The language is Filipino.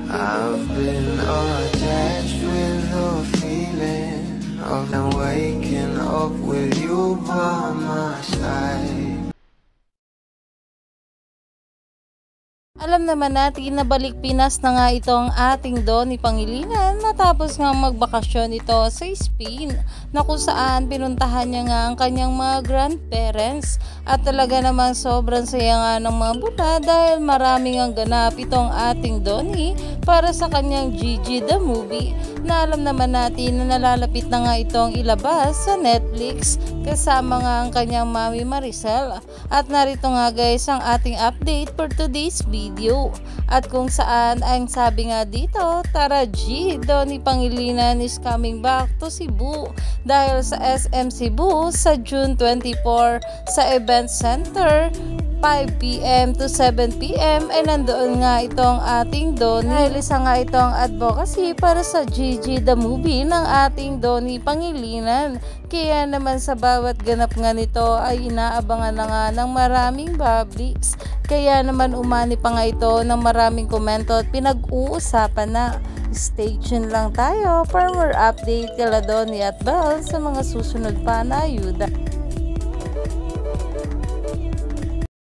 I've been attached with the feeling of them waking up with you by my side. Alam naman natin na balik Pinas na nga itong ating Donnie Pangilinan matapos nga magbakasyon ito sa Spain, na kung saan pinuntahan niya nga ang kanyang mga grandparents, at talaga naman sobrang saya nga ng mga bula dahil maraming ang ganap itong ating Donnie para sa kanyang Gigi the Movie, na alam naman natin na nalalapit na nga itong ilabas sa Netflix kasama nga ang kanyang mami Maricel. At narito nga guys ang ating update for today's video, at kung saan ang sabi nga dito, tara G, Donnie Pangilinan is coming back to Cebu dahil sa SM Cebu sa June 24 sa Event Center 5 PM to 7 PM ay nandoon nga itong ating Donnie. Dahil isa nga itong advocacy para sa Gigi the Movie ng ating Donnie Pangilinan. Kaya naman sa bawat ganap nga nito ay inaabangan na nga ng maraming publics. Kaya naman umani pa nga ito ng maraming komento at pinag-uusapan na. Stay tuned lang tayo for more update kala Donnie at Belle sa mga susunod pa na ayuda.